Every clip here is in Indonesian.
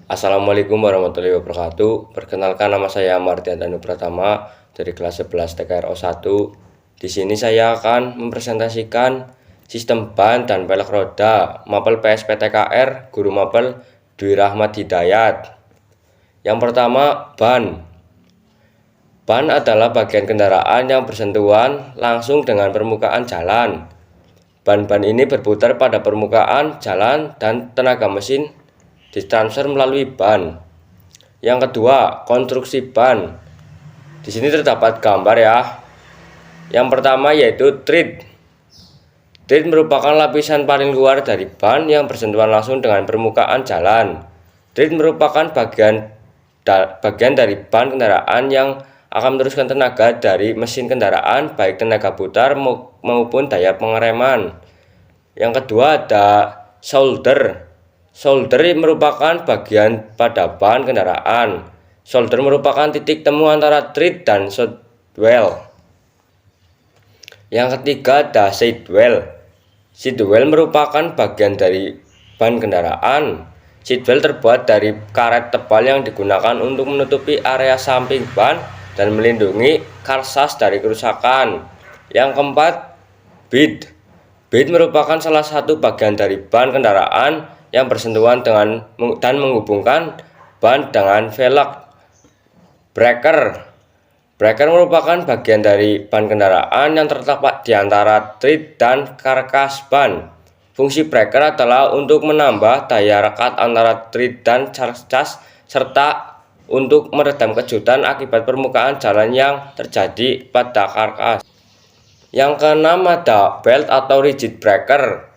Assalamualaikum warahmatullahi wabarakatuh. Perkenalkan, nama saya Martian Danu Pratama dari kelas 11 TKRO 1. Di sini saya akan mempresentasikan sistem ban dan pelek roda mapel PSPTKR Guru Mapel Dwi Rahmat Hidayat. Yang pertama, ban. Ban adalah bagian kendaraan yang bersentuhan langsung dengan permukaan jalan. Ban-ban ini berputar pada permukaan jalan dan tenaga mesin ditransfer melalui ban. Yang kedua, konstruksi ban. Di sini terdapat gambar ya. Yang pertama yaitu tread. Tread merupakan lapisan paling luar dari ban yang bersentuhan langsung dengan permukaan jalan. Tread merupakan bagian dari ban kendaraan yang akan meneruskan tenaga dari mesin kendaraan, baik tenaga putar maupun daya pengereman. Yang kedua ada shoulder. Shoulder merupakan bagian pada ban kendaraan. Shoulder merupakan titik temu antara tread dan sidewall. Yang ketiga ada sidewall. Sidewall merupakan bagian dari ban kendaraan. Sidewall terbuat dari karet tebal yang digunakan untuk menutupi area samping ban dan melindungi karsas dari kerusakan. Yang keempat, bead. Bead merupakan salah satu bagian dari ban kendaraan yang bersentuhan dan menghubungkan ban dengan velg. Breaker. Breaker merupakan bagian dari ban kendaraan yang terletak di antara tread dan karkas ban. Fungsi breaker adalah untuk menambah daya rekat antara tread dan karkas serta untuk meredam kejutan akibat permukaan jalan yang terjadi pada karkas. Yang keenam ada belt atau rigid breaker.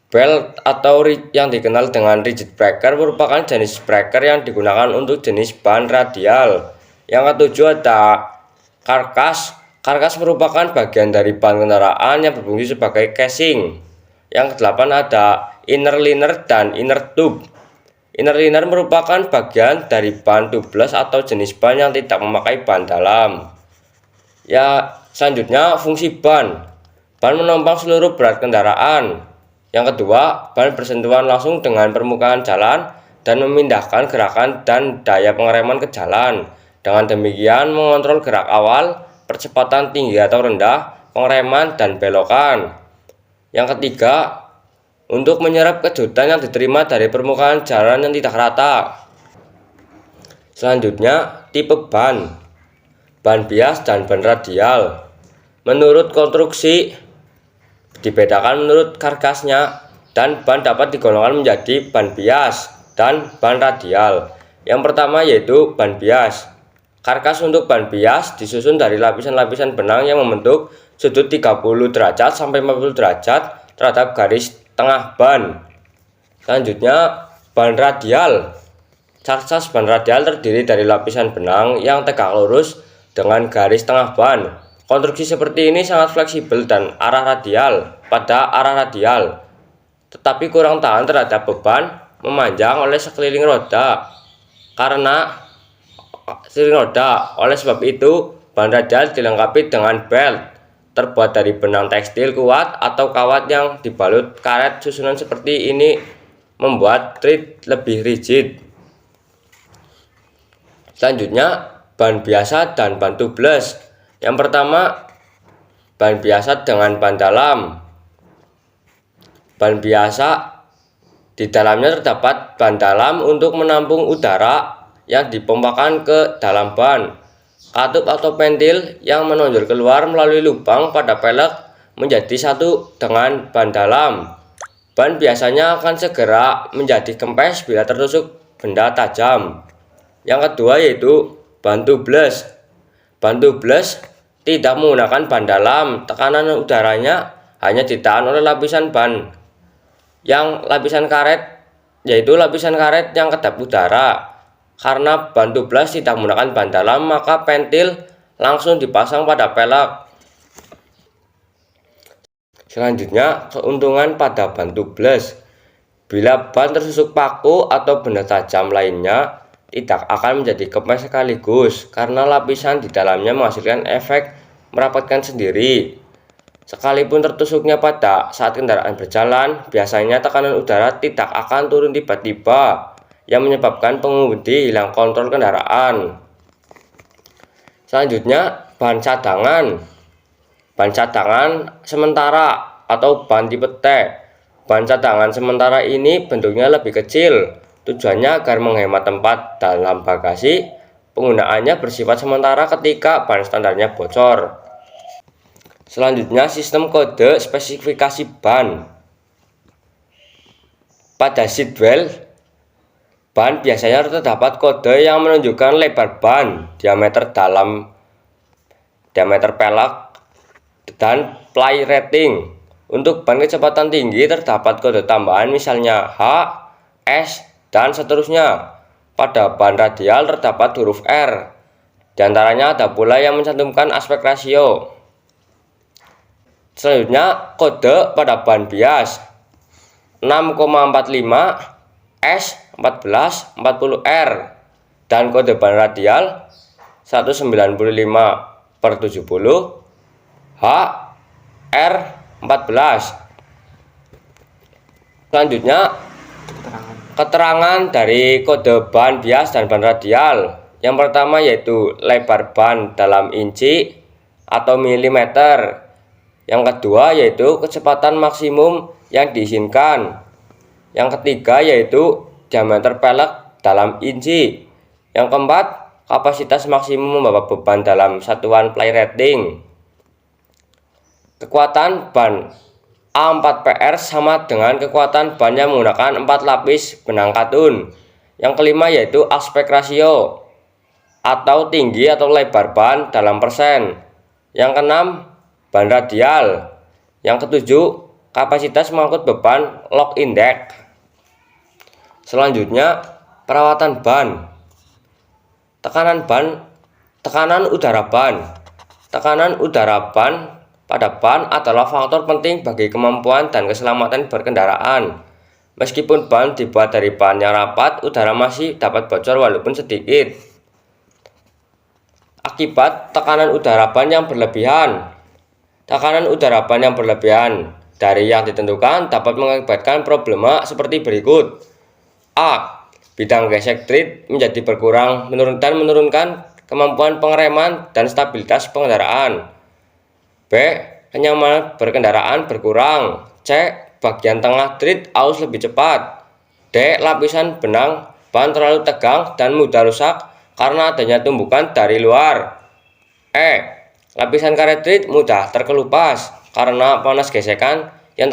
Belt atau yang dikenal dengan rigid breaker merupakan jenis breaker yang digunakan untuk jenis ban radial. Yang ketujuh ada karkas. Karkas merupakan bagian dari ban kendaraan yang berfungsi sebagai casing. Yang kedelapan ada inner liner dan inner tube. Inner liner merupakan bagian dari ban tubeless atau jenis ban yang tidak memakai ban dalam. Ya, selanjutnya fungsi ban. Ban menopang seluruh berat kendaraan. Yang kedua, ban bersentuhan langsung dengan permukaan jalan dan memindahkan gerakan dan daya pengereman ke jalan. Dengan demikian mengontrol gerak awal, percepatan tinggi atau rendah, pengereman dan belokan. Yang ketiga, untuk menyerap kejutan yang diterima dari permukaan jalan yang tidak rata. Selanjutnya, tipe ban. Ban bias dan ban radial. Menurut konstruksi dibedakan menurut karkasnya, dan ban dapat digolongkan menjadi ban bias dan ban radial. Yang pertama yaitu ban bias. Karkas untuk ban bias disusun dari lapisan-lapisan benang yang membentuk sudut 30 derajat sampai 50 derajat terhadap garis tengah ban. Selanjutnya, ban radial. Karsas ban radial terdiri dari lapisan benang yang tegak lurus dengan garis tengah ban. Konstruksi seperti ini sangat fleksibel dan arah radial, tetapi kurang tahan terhadap beban memanjang oleh sekeliling roda. Oleh sebab itu, ban radial dilengkapi dengan belt terbuat dari benang tekstil kuat atau kawat yang dibalut karet. Susunan seperti ini membuat tread lebih rigid. Selanjutnya, ban biasa dan ban tubeless. Yang pertama, ban biasa dengan ban dalam. Ban biasa di dalamnya terdapat ban dalam untuk menampung udara yang dipompakan ke dalam ban. Katup atau pentil yang menonjol keluar melalui lubang pada pelek menjadi satu dengan ban dalam. Ban biasanya akan segera menjadi kempes bila tertusuk benda tajam. Yang kedua yaitu ban tubeless. Ban tubeless tidak menggunakan ban dalam, tekanan udaranya hanya ditahan oleh lapisan ban yang lapisan karet yang kedap udara. Karena ban tubeless tidak menggunakan ban dalam, maka pentil langsung dipasang pada pelek. Selanjutnya, keuntungan pada ban tubeless. Bila ban tersusuk paku atau benda tajam lainnya, tidak akan menjadi kempes sekaligus karena lapisan di dalamnya menghasilkan efek merapatkan sendiri. Sekalipun tertusuknya pada saat kendaraan berjalan, biasanya tekanan udara tidak akan turun tiba-tiba. yang menyebabkan pengemudi hilang kontrol kendaraan. Selanjutnya, ban cadangan. Ban cadangan sementara atau ban tipe T. Ban cadangan sementara ini bentuknya lebih kecil. Tujuannya agar menghemat tempat dalam bagasi. Penggunaannya bersifat sementara ketika ban standarnya bocor. Selanjutnya, sistem kode spesifikasi ban. Pada seatbelt ban biasanya terdapat kode yang menunjukkan lebar ban, diameter pelek, dan ply rating. Untuk ban kecepatan tinggi terdapat kode tambahan misalnya H, S, dan seterusnya. Pada ban radial terdapat huruf R. Di antaranya ada pula yang mencantumkan aspek rasio. Selanjutnya, kode pada ban bias 6,45 S 1440R dan kode ban radial 195/70 H R 14. Selanjutnya, keterangan dari kode ban bias dan ban radial. Yang pertama yaitu lebar ban dalam inci atau milimeter. Yang kedua yaitu kecepatan maksimum yang diizinkan. Yang ketiga yaitu diameter pelek dalam inci. Yang keempat, kapasitas maksimum membawa beban dalam satuan ply rating. Kekuatan ban A4PR sama dengan kekuatan ban yang menggunakan 4 lapis benang katun. Yang kelima yaitu aspek rasio atau tinggi atau lebar ban dalam persen. Yang keenam, ban radial. Yang ketujuh, kapasitas mengangkut beban lock index. Selanjutnya, perawatan ban. Tekanan udara ban. Tekanan udara ban pada ban adalah faktor penting bagi kemampuan dan keselamatan berkendaraan. Meskipun ban dibuat dari ban yang rapat, udara masih dapat bocor walaupun sedikit. Akibat tekanan udara ban yang berlebihan. Tekanan udara ban yang berlebihan dari yang ditentukan dapat mengakibatkan problema seperti berikut. A. Bidang gesek tread menjadi berkurang dan menurunkan kemampuan pengereman dan stabilitas pengendaraan. B. Kenyamanan berkendaraan berkurang. C. Bagian tengah tread aus lebih cepat. D. Lapisan benang ban terlalu tegang dan mudah rusak karena adanya tumbukan dari luar. E. Lapisan karet tread mudah terkelupas karena panas gesekan yang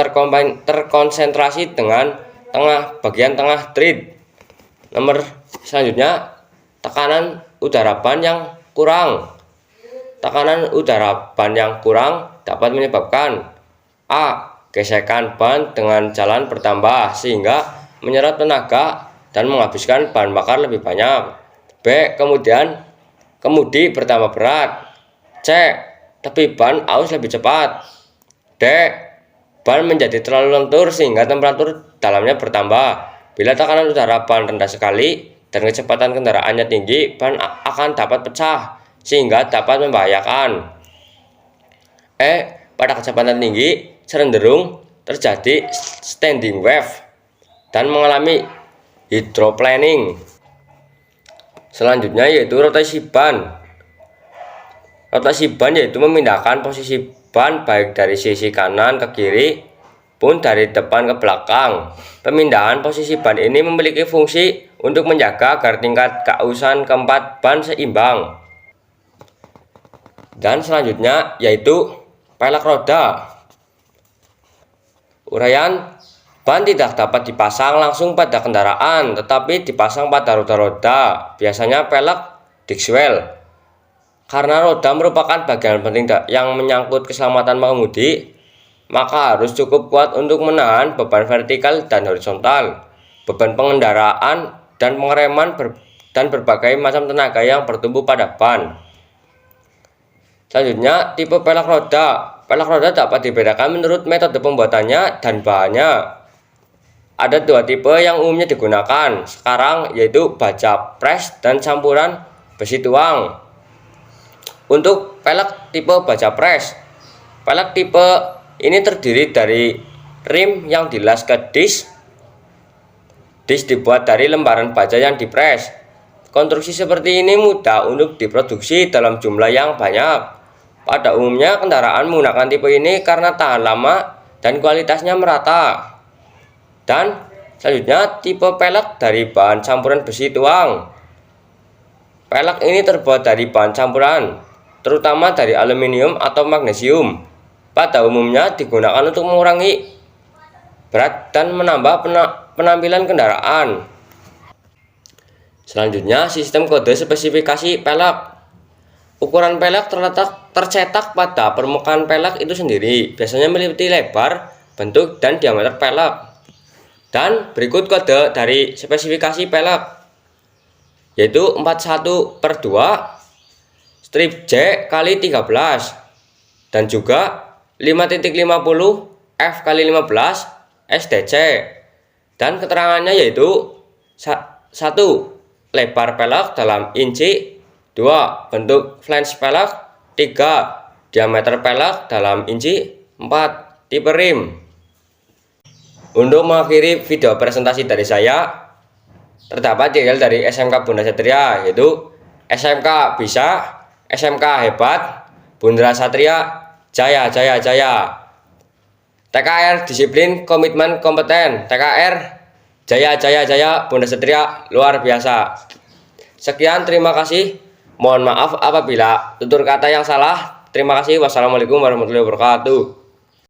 terkonsentrasi dengan bagian tengah tread. Nomor selanjutnya, tekanan udara ban yang kurang. Tekanan udara ban yang kurang dapat menyebabkan A. Gesekan ban dengan jalan bertambah sehingga menyerap tenaga dan menghabiskan bahan bakar lebih banyak. B. Kemudi bertambah berat. C. Tepi ban aus lebih cepat. D. Ban menjadi terlalu lentur sehingga temperatur dalamnya bertambah. Bila tekanan udara ban rendah sekali dan kecepatan kendaraannya tinggi, ban akan dapat pecah sehingga dapat membahayakan. E. Pada kecepatan tinggi cenderung terjadi standing wave dan mengalami hydroplaning. Selanjutnya yaitu rotasi ban. Rotasi ban yaitu memindahkan posisi ban baik dari sisi kanan ke kiri pun dari depan ke belakang. Pemindahan posisi ban ini memiliki fungsi untuk menjaga agar tingkat keausan keempat ban seimbang. Dan selanjutnya yaitu pelek roda. Uraian, ban tidak dapat dipasang langsung pada kendaraan tetapi dipasang pada roda-roda, biasanya pelek Dixwell. Karena roda merupakan bagian penting yang menyangkut keselamatan pengemudi, maka harus cukup kuat untuk menahan beban vertikal dan horizontal, beban pengendaraan dan pengereman dan berbagai macam tenaga yang bertumbuh pada ban. Selanjutnya, tipe pelek roda. Pelek roda dapat dibedakan menurut metode pembuatannya dan bahannya. Ada dua tipe yang umumnya digunakan sekarang, yaitu baja press dan campuran besi tuang. Untuk pelek tipe baja press, pelek tipe ini terdiri dari rim yang dilas ke disk Disk dibuat dari lembaran baja yang dipres. Konstruksi seperti ini mudah untuk diproduksi dalam jumlah yang banyak. Pada umumnya kendaraan menggunakan tipe ini karena tahan lama dan kualitasnya merata. Dan selanjutnya tipe pelek dari bahan campuran besi tuang. Pelek ini terbuat dari bahan campuran, terutama dari aluminium atau magnesium. Pada umumnya digunakan untuk mengurangi berat dan menambah penampilan kendaraan. Selanjutnya, sistem kode spesifikasi pelek. Ukuran pelek tercetak pada permukaan pelek itu sendiri, biasanya meliputi lebar, bentuk, dan diameter pelek. Dan berikut kode dari spesifikasi pelek, yaitu 41/2 strip J kali 13 dan juga 5.50 F kali 15 STC. Dan keterangannya yaitu 1. Lebar pelek dalam inci, 2. Bentuk flange pelek, 3. Diameter pelek dalam inci, 4. Tipe rim. Untuk mengakhiri video presentasi dari saya, terdapat tinggal dari SMK Bunda Satria, yaitu SMK bisa, SMK hebat, Bunda Satria jaya jaya jaya. TKR disiplin, komitmen, kompeten. TKR jaya jaya jaya, Bunda Satria luar biasa. Sekian, terima kasih. Mohon maaf apabila tutur kata yang salah. Terima kasih. Wassalamualaikum warahmatullahi wabarakatuh.